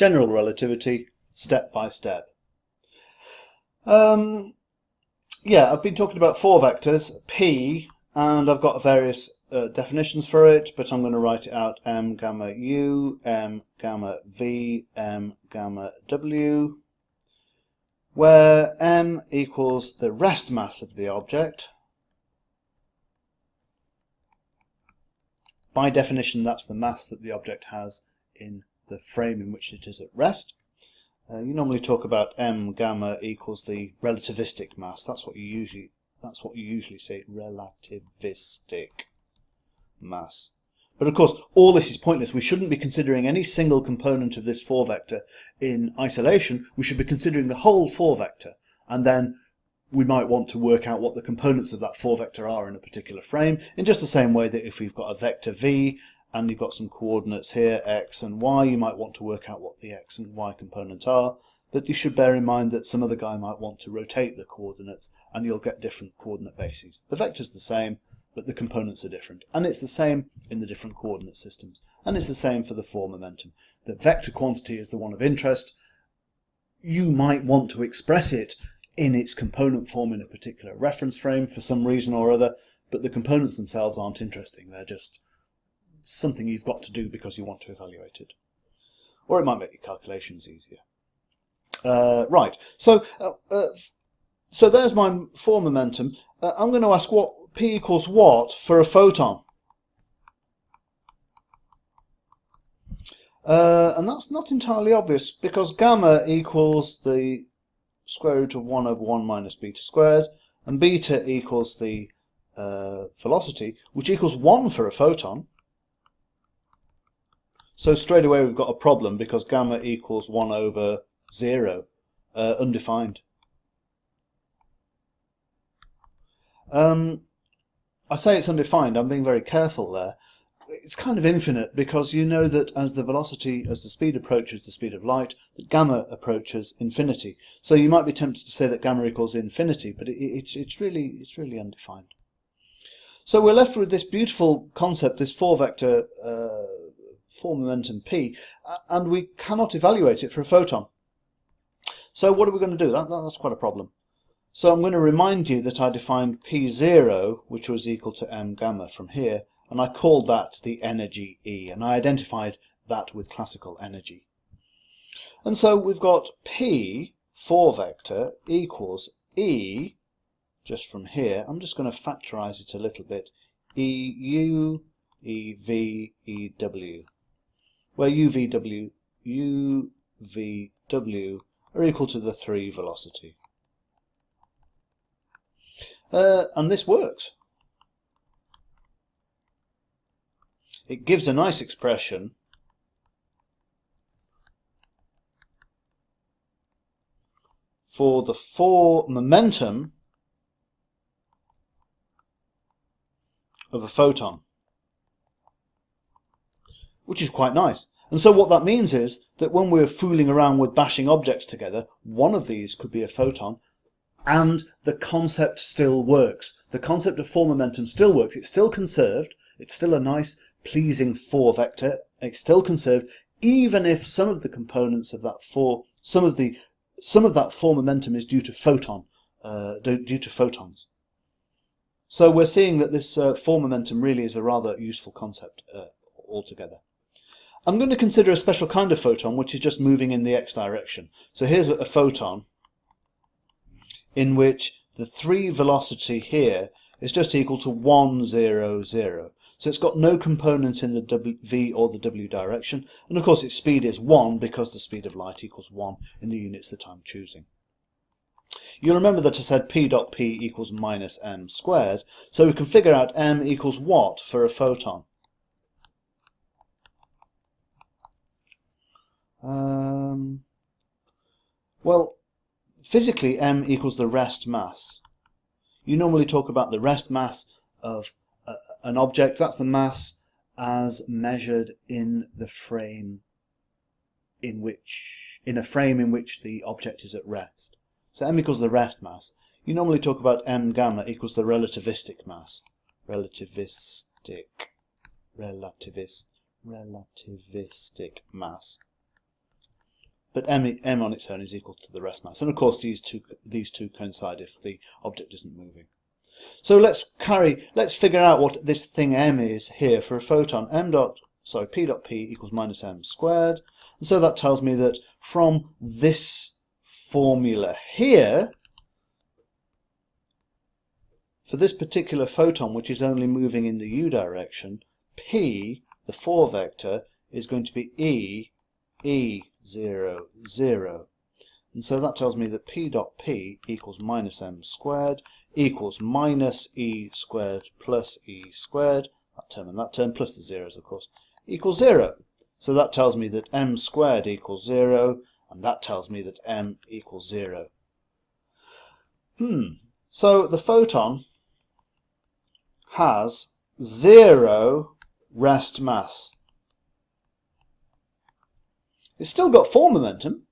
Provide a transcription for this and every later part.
general relativity, step by step. Yeah, I've been talking about four vectors, P, and I've got various definitions for it, but I'm going to write it out: m gamma u, m gamma v, m gamma w, where m equals the rest mass of the object. By definition, that's the mass that the object has in the frame in which it is at rest. You normally talk about m gamma equals the relativistic mass. That's what you usually say, relativistic mass. But of course, all this is pointless. We shouldn't be considering any single component of this 4 vector in isolation. We should be considering the whole 4 vector, and then we might want to work out what the components of that 4 vector are in a particular frame, in just the same way that if we've got a vector v and you've got some coordinates here, x and y, you might want to work out what the x and y components are, but you should bear in mind that some other guy might want to rotate the coordinates and you'll get different coordinate bases. The vector's the same, but the components are different, and it's the same in the different coordinate systems, and it's the same for the 4 momentum. The vector quantity is the one of interest. You might want to express it in its component form in a particular reference frame for some reason or other, but the components themselves aren't interesting. They're just something you've got to do because you want to evaluate it. Or it might make your calculations easier. Right, so there's my 4 momentum. I'm going to ask what P equals what for a photon. And that's not entirely obvious, because gamma equals the square root of 1 over 1 minus beta squared, and beta equals the velocity, which equals 1 for a photon. So straight away we've got a problem, because gamma equals 1 over 0, undefined. I say it's undefined, I'm being very careful there. It's kind of infinite, because you know that as the speed approaches the speed of light, that gamma approaches infinity. So you might be tempted to say that gamma equals infinity, but it's really undefined. So we're left with this beautiful concept, this 4 vector 4 momentum P, and we cannot evaluate it for a photon. So what are we going to do? That's quite a problem. So I'm going to remind you that I defined P0, which was equal to m gamma from here, and I called that the energy E, and I identified that with classical energy. And so we've got P, 4 vector, equals E, just from here. I'm just going to factorize it a little bit, EU, EV, EW, where UVW are equal to the 3 velocity. And this works. It gives a nice expression for the 4 momentum of a photon, which is quite nice. And so what that means is that when we're fooling around with bashing objects together, one of these could be a photon, and the concept still works. The concept of 4 momentum still works. It's still conserved. It's still a nice, pleasing 4 vector. It's still conserved, even if some of the components of that 4, some of that 4 momentum is due to photons. So we're seeing that this 4 momentum really is a rather useful concept altogether. I'm going to consider a special kind of photon, which is just moving in the x direction. So here's a photon in which the 3 velocity here is just equal to 1, 0, 0. So it's got no component in the v or the w direction, and of course its speed is 1 because the speed of light equals 1 in the units that I'm choosing. You'll remember that I said p dot p equals minus m squared, so we can figure out m equals what for a photon. Well, physically m equals the rest mass. You normally talk about the rest mass of an object. That's the mass as measured in the frame in a frame in which the object is at rest. So m equals the rest mass. You normally talk about m gamma equals the relativistic mass. Relativistic mass. but m on its own is equal to the rest mass. And of course these two coincide if the object isn't moving. So let's figure out what this thing m is here for a photon. P dot P equals minus m squared. And so that tells me that from this formula here, for this particular photon, which is only moving in the u direction, P, the 4 vector, is going to be E, 0, 0. And so that tells me that P dot P equals minus m squared equals minus E squared plus E squared, that term and that term, plus the zeros of course, equals 0. So that tells me that m squared equals 0, and that tells me that m equals 0. So the photon has 0 rest mass. It's still got 4 momentum.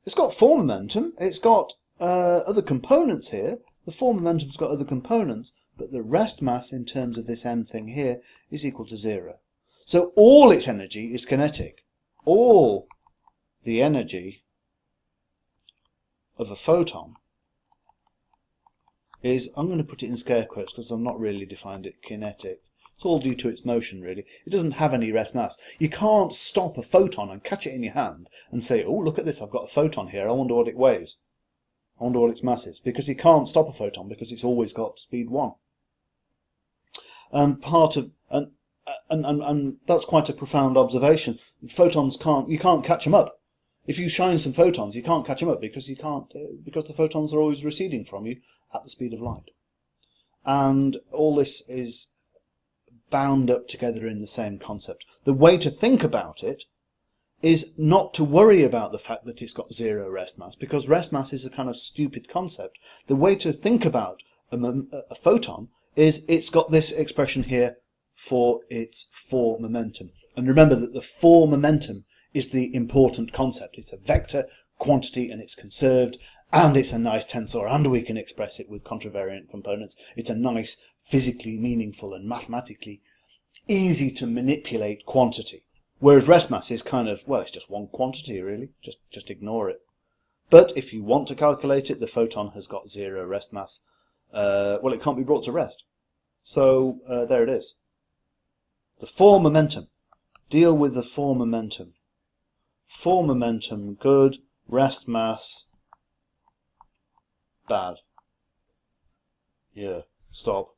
It's got 4 momentum. It's got other components here. The 4 momentum's got other components, but the rest mass in terms of this m thing here is equal to 0. So all its energy is kinetic. All the energy of a photon is, I'm going to put it in scare quotes because I've not really defined it, kinetic. It's all due to its motion, really. It doesn't have any rest mass. You can't stop a photon and catch it in your hand and say, oh, look at this, I've got a photon here, I wonder what it weighs. I wonder what its mass is. Because you can't stop a photon because it's always got speed 1. And and that's quite a profound observation. Photons you can't catch them up. If you shine some photons, you can't catch them up because because the photons are always receding from you at the speed of light. And all this is bound up together in the same concept. The way to think about it is not to worry about the fact that it's got 0 rest mass, because rest mass is a kind of stupid concept. The way to think about a photon is it's got this expression here for its 4 momentum. And remember that the 4 momentum is the important concept. It's a vector quantity and it's conserved, and it's a nice tensor, and we can express it with contravariant components. It's a nice, physically meaningful and mathematically easy to manipulate quantity. Whereas rest mass is kind of, well, it's just one quantity really, just ignore it. But if you want to calculate it, the photon has got 0 rest mass. Well, it can't be brought to rest. So there it is. The 4 momentum. Deal with the 4 momentum. 4 momentum, good. Rest mass, bad. Yeah, stop.